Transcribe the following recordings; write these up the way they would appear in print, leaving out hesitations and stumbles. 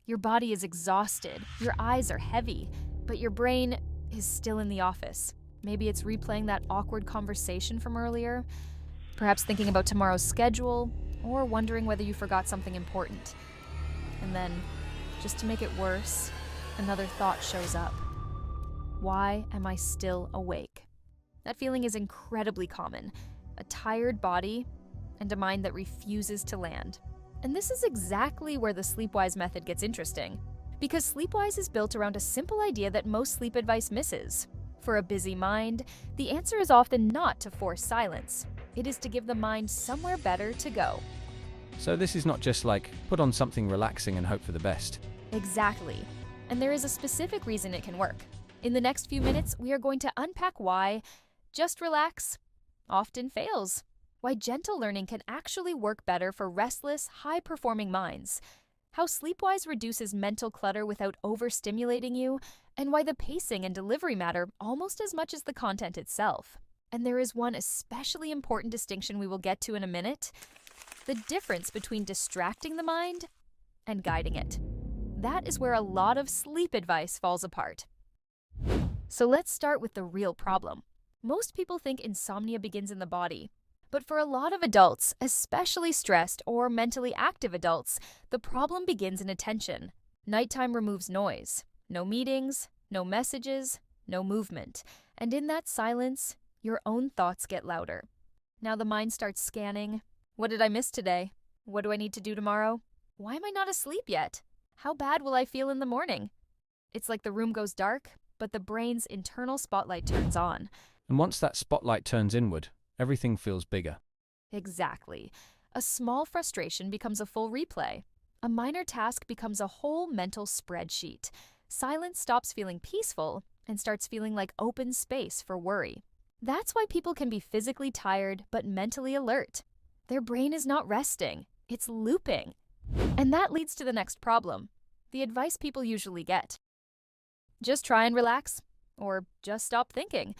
Your body is exhausted, your eyes are heavy, but your brain is still in the office. Maybe it's replaying that awkward conversation from earlier, perhaps thinking about tomorrow's schedule, or wondering whether you forgot something important. And then, just to make it worse, another thought shows up. Why am I still awake? That feeling is incredibly common. A tired body and a mind that refuses to land. And this is exactly where the SleepWise method gets interesting. Because SleepWise is built around a simple idea that most sleep advice misses. For a busy mind, the answer is often not to force silence. It is to give the mind somewhere better to go. So this is not just like, put on something relaxing and hope for the best. Exactly. And there is a specific reason it can work. In the next few minutes, we are going to unpack why just relax often fails. Why gentle learning can actually work better for restless, high-performing minds. How SleepWise reduces mental clutter without overstimulating you, and why the pacing and delivery matter almost as much as the content itself. And there is one especially important distinction we will get to in a minute: the difference between distracting the mind and guiding it. That is where a lot of sleep advice falls apart. So let's start with the real problem. Most people think insomnia begins in the body. But for a lot of adults, especially stressed or mentally active adults, the problem begins in attention. Nighttime removes noise. No meetings, no messages, no movement. And in that silence, your own thoughts get louder. Now the mind starts scanning. What did I miss today? What do I need to do tomorrow? Why am I not asleep yet? How bad will I feel in the morning? It's like the room goes dark, but the brain's internal spotlight turns on. And once that spotlight turns inward, everything feels bigger. Exactly. A small frustration becomes a full replay. A minor task becomes a whole mental spreadsheet. Silence stops feeling peaceful and starts feeling like open space for worry. That's why people can be physically tired but mentally alert. Their brain is not resting. It's looping. And that leads to the next problem, the advice people usually get. Just try and relax, or just stop thinking.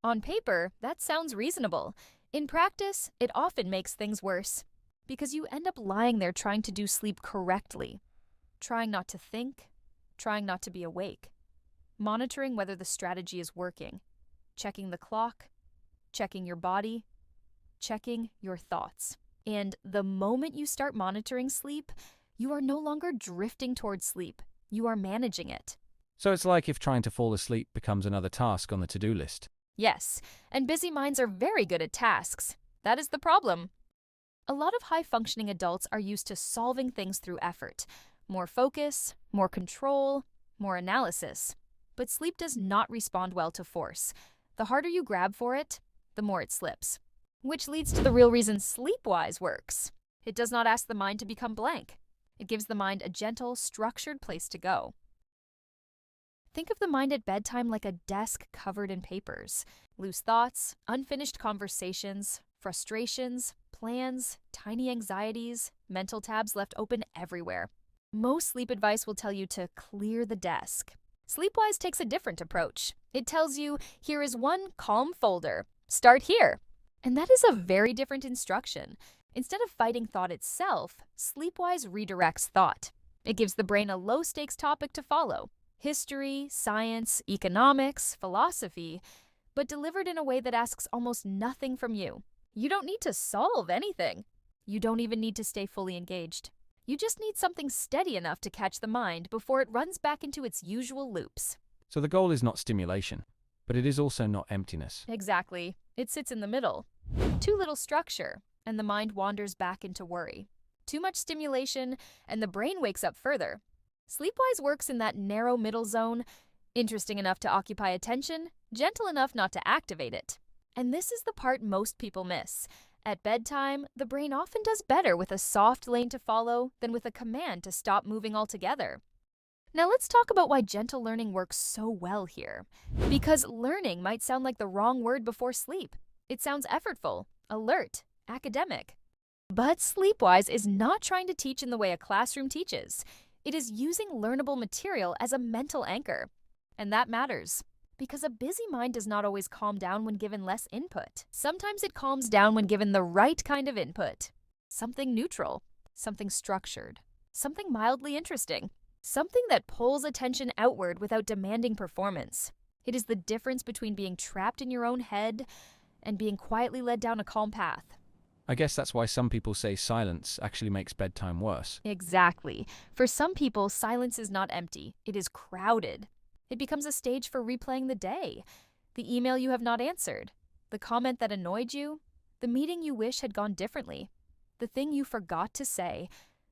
On paper, that sounds reasonable. In practice, it often makes things worse, because you end up lying there trying to do sleep correctly, trying not to think, trying not to be awake, monitoring whether the strategy is working, checking the clock, checking your body, checking your thoughts. And the moment you start monitoring sleep, you are no longer drifting towards sleep. You are managing it. So it's like if trying to fall asleep becomes another task on the to-do list. Yes, and busy minds are very good at tasks. That is the problem. A lot of high-functioning adults are used to solving things through effort. More focus, more control, more analysis. But sleep does not respond well to force. The harder you grab for it, the more it slips. Which leads to the real reason SleepWise works. It does not ask the mind to become blank. It gives the mind a gentle, structured place to go. Think of the mind at bedtime like a desk covered in papers. Loose thoughts, unfinished conversations, frustrations, plans, tiny anxieties, mental tabs left open everywhere. Most sleep advice will tell you to clear the desk. SleepWise takes a different approach. It tells you, here is one calm folder. Start here. And that is a very different instruction. Instead of fighting thought itself, SleepWise redirects thought. It gives the brain a low-stakes topic to follow. History, science, economics, philosophy, but delivered in a way that asks almost nothing from you. You don't need to solve anything. You don't even need to stay fully engaged. You just need something steady enough to catch the mind before it runs back into its usual loops. So the goal is not stimulation, but it is also not emptiness. Exactly. It sits in the middle. Too little structure, and the mind wanders back into worry. Too much stimulation, and the brain wakes up further. SleepWise works in that narrow middle zone, interesting enough to occupy attention, gentle enough not to activate it. And this is the part most people miss. At bedtime, the brain often does better with a soft lane to follow than with a command to stop moving altogether. Now let's talk about why gentle learning works so well here. Because learning might sound like the wrong word before sleep. It sounds effortful, alert, academic. But SleepWise is not trying to teach in the way a classroom teaches. It is using learnable material as a mental anchor. And that matters, because a busy mind does not always calm down when given less input. Sometimes it calms down when given the right kind of input. Something neutral, something structured, something mildly interesting. something that pulls attention outward without demanding performance. It is the difference between being trapped in your own head and being quietly led down a calm path. I guess that's why some people say silence actually makes bedtime worse. Exactly. For some people, silence is not empty, it is crowded. It becomes a stage for replaying the day, the email you have not answered, the comment that annoyed you, the meeting you wish had gone differently, the thing you forgot to say,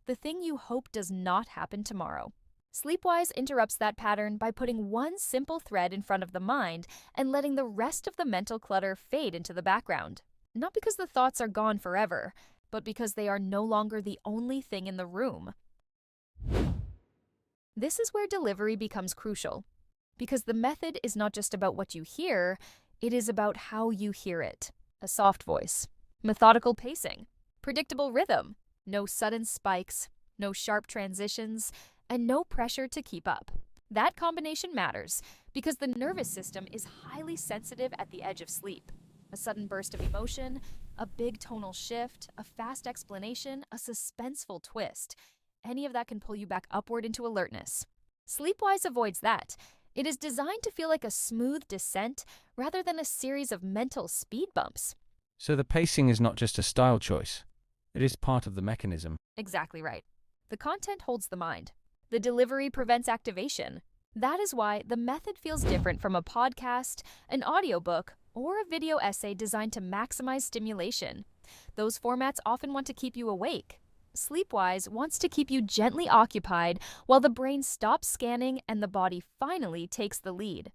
the thing you hope does not happen tomorrow. SleepWise interrupts that pattern by putting one simple thread in front of the mind and letting the rest of the mental clutter fade into the background. Not because the thoughts are gone forever, but because they are no longer the only thing in the room. This is where delivery becomes crucial, because the method is not just about what you hear, it is about how you hear it. A soft voice, methodical pacing, predictable rhythm, no sudden spikes, no sharp transitions, and no pressure to keep up. That combination matters because the nervous system is highly sensitive at the edge of sleep. A sudden burst of emotion, a big tonal shift, a fast explanation, a suspenseful twist. Any of that can pull you back upward into alertness. SleepWise avoids that. It is designed to feel like a smooth descent rather than a series of mental speed bumps. So the pacing is not just a style choice. It is part of the mechanism. Exactly right. The content holds the mind. The delivery prevents activation. That is why the method feels different from a podcast, an audiobook, or a video essay designed to maximize stimulation. Those formats often want to keep you awake. SleepWise wants to keep you gently occupied while the brain stops scanning and the body finally takes the lead.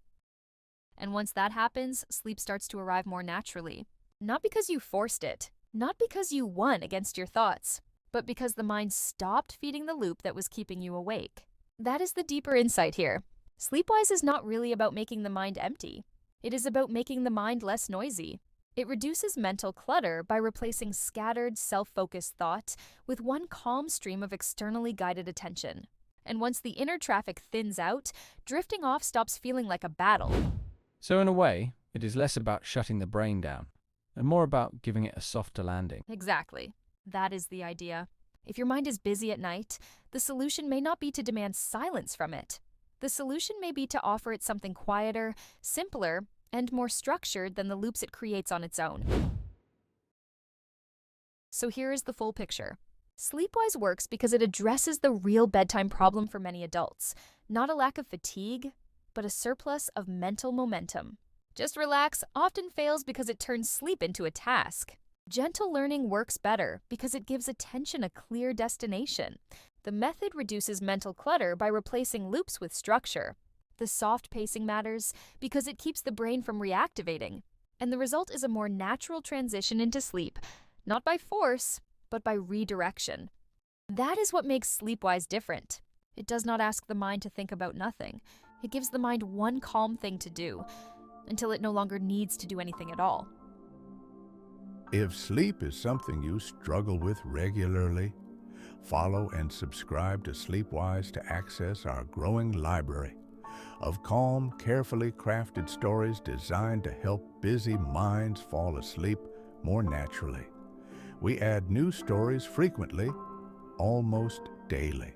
And once that happens, sleep starts to arrive more naturally. Not because you forced it, not because you won against your thoughts, but because the mind stopped feeding the loop that was keeping you awake. That is the deeper insight here. SleepWise is not really about making the mind empty. It is about making the mind less noisy. It reduces mental clutter by replacing scattered, self-focused thought with one calm stream of externally guided attention. And once the inner traffic thins out, drifting off stops feeling like a battle. So in a way, it is less about shutting the brain down and more about giving it a softer landing. Exactly. That is the idea. If your mind is busy at night, the solution may not be to demand silence from it. The solution may be to offer it something quieter, simpler, and more structured than the loops it creates on its own. So here is the full picture. SleepWise works because it addresses the real bedtime problem for many adults. Not a lack of fatigue, but a surplus of mental momentum. Just relax often fails because it turns sleep into a task. Gentle learning works better because it gives attention a clear destination. The method reduces mental clutter by replacing loops with structure. The soft pacing matters because it keeps the brain from reactivating. And the result is a more natural transition into sleep, not by force, but by redirection. That is what makes SleepWise different. It does not ask the mind to think about nothing. It gives the mind one calm thing to do, until it no longer needs to do anything at all. If sleep is something you struggle with regularly, follow and subscribe to SleepWise to access our growing library of calm, carefully crafted stories designed to help busy minds fall asleep more naturally. We add new stories frequently, almost daily.